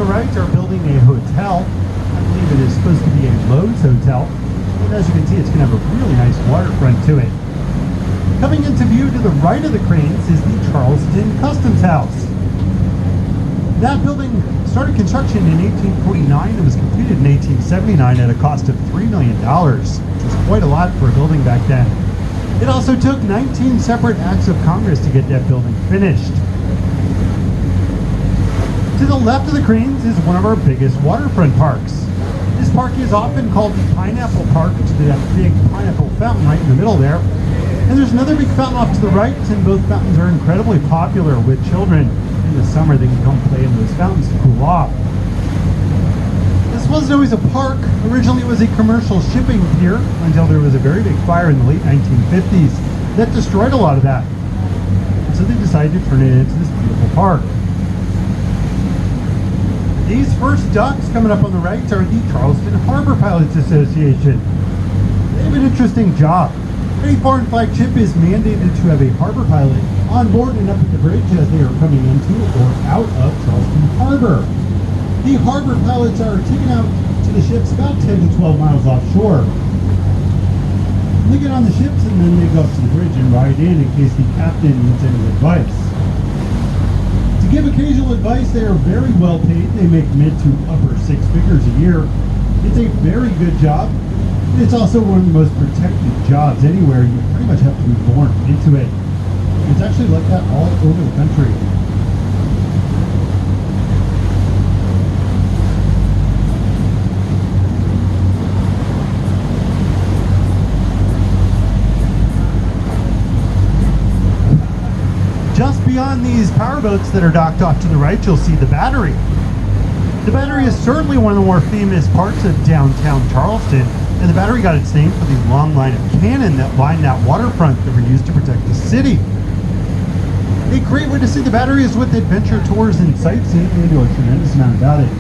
the right are building a hotel. I believe it is supposed to be a Lowe's hotel. And as you can see, it's going to have a really nice waterfront to it. Coming into view to the right of the cranes is the Charleston Customs House. That building started construction in 1849 and was completed in 1879 at a cost of $3 million, which was quite a lot for a building back then. It also took 19 separate acts of Congress to get that building finished. To the left of the cranes is one of our biggest waterfront parks. This park is often called the Pineapple Park due to that big pineapple fountain right in the middle there. And there's another big fountain off to the right, and both fountains are incredibly popular with children. In the summer, they can come play in those fountains to cool off. This wasn't always a park. Originally, it was a commercial shipping pier until there was a very big fire in the late 1950s that destroyed a lot of that. And so they decided to turn it into this beautiful park. These first docks coming up on the right are the Charleston Harbor Pilots Association. They have an interesting job. Any foreign flag ship is mandated to have a harbor pilot on board and up at the bridge as they are coming into or out of Charleston Harbor. The harbor pilots are taken out to the ships about 10 to 12 miles offshore. They get on the ships and then they go up to the bridge and ride in case the captain needs any advice. To give occasional advice, they are very well paid. They make mid to upper six figures a year. It's a very good job. It's also one of the most protected jobs anywhere. You pretty much have to be born into it. It's actually like that all over the country. Just beyond these powerboats that are docked off to the right, you'll see the Battery. The Battery is certainly one of the more famous parts of downtown Charleston. And the Battery got its name for the long line of cannon that lined that waterfront that were used to protect the city. A great way to see the Battery is with adventure tours and sightseeing. They know a tremendous amount about it.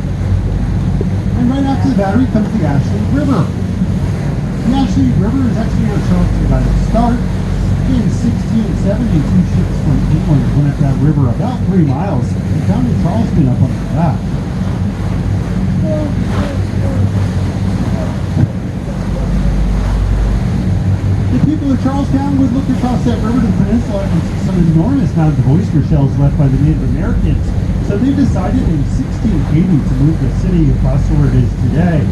And right after the Battery comes the Ashley River. The Ashley River is actually where Charleston got its start. In 1670, two ships from England went up that river about 3 miles and founded Charleston up on the back. The people of Charlestown would look across that river to the peninsula and see some enormous amount of oyster shells left by the Native Americans. So they decided in 1680 to move the city across to where it is today.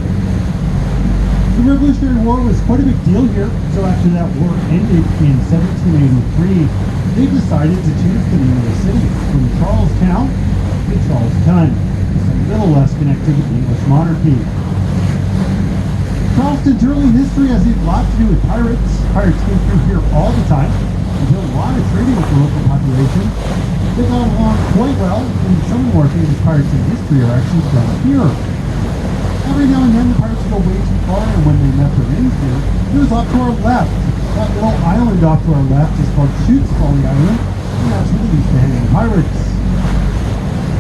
The Revolutionary War was quite a big deal here, so after that war ended in 1783, they decided to change the name of the city from Charlestown to Charleston, just a little less connected with the English monarchy. Charleston's early history has a lot to do with pirates. Pirates came through here all the time and did a lot of trading with the local population. They got along quite well, and some of the more famous pirates in history are actually from here. Every now and then the pirates go way too far, and when they met their ends here, it was off to our left. That little island off to our left is called Chutes Folly Island, and that's where they used to hang the pirates.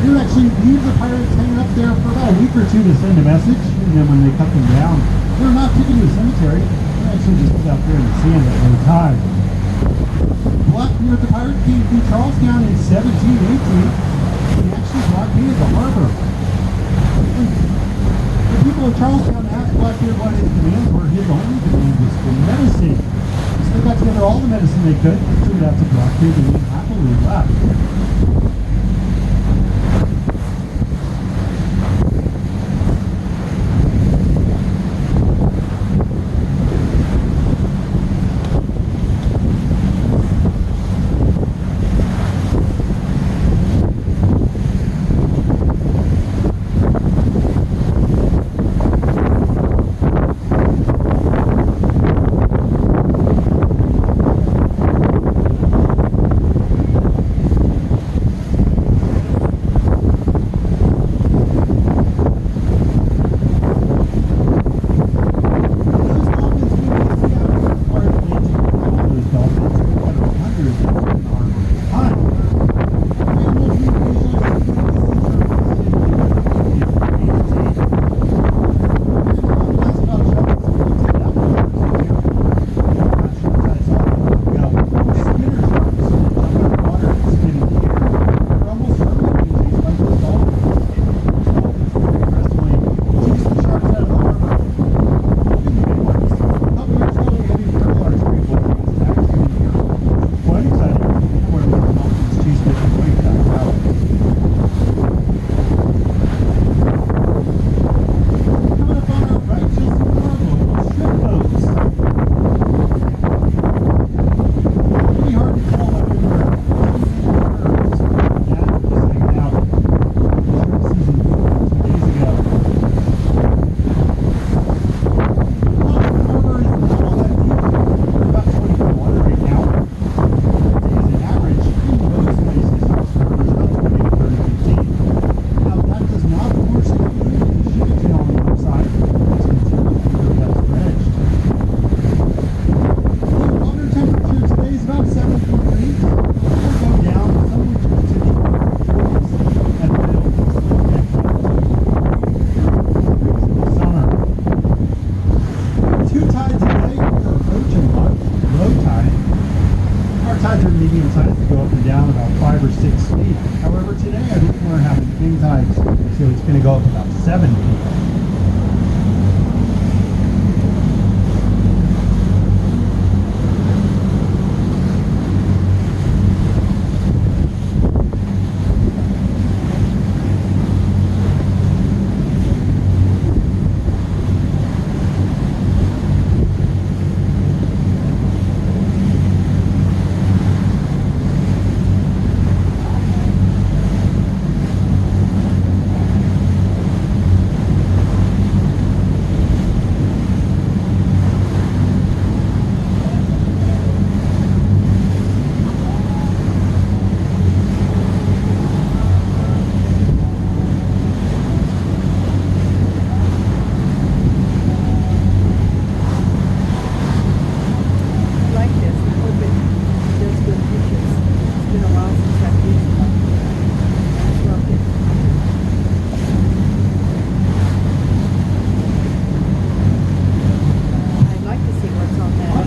They would actually leave the pirates hanging up there for about a week or two to send a message, and then when they cut them down, they're not taken to a cemetery. They're actually just put out there in the sand at one time. Blackbeard the pirate came through Charlestown in 1718, and he actually blockaded the harbor. The people of Charlestown asked Blackbeard what his demands were. His only demand was for medicine. So they got together all the medicine they could, threw it out to Blackbeard, and he happily left. medium size to go up and down about 5 or 6 feet. However, today I think we're having king tides, so it's going to go up about 7 feet.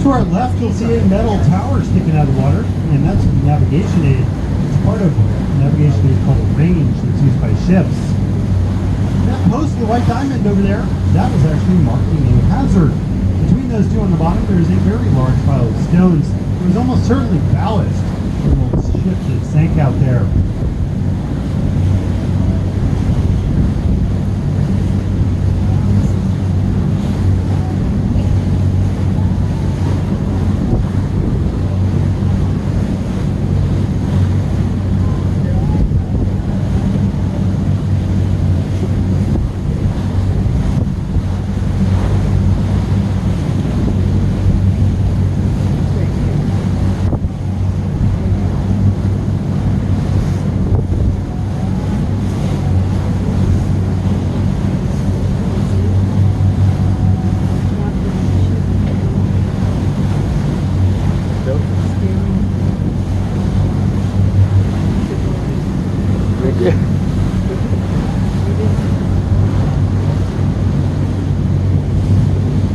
To our left, you'll see a metal tower sticking out of the water, and that's a navigation aid. It's part of a navigation aid called a range that's used by ships. That post, the white diamond over there, that was actually marking a hazard. Between those two on the bottom, there is a very large pile of stones. It was almost certainly ballast from the ship that sank out there.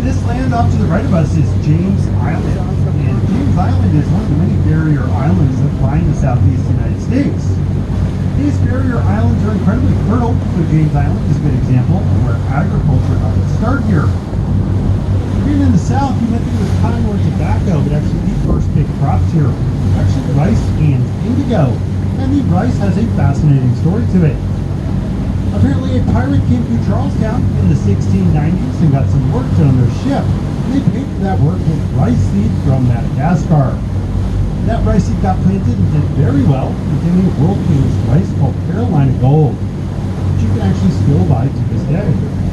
This land off to the right of us is James Island, and James Island is one of the many barrier islands that line the southeast United States. These barrier islands are incredibly fertile, so James Island is a good example of where agriculture got its start here. Being in the south, you might think it was cotton or tobacco, but actually the first big crops here are actually rice and indigo, and the rice has a fascinating story to it. Apparently a pirate came through Charlestown in the 1690s and got some work done on their ship, and they paid for that work with rice seed from Madagascar. That rice seed got planted and did very well, becoming a world famous rice called Carolina Gold, which you can actually still buy to this day.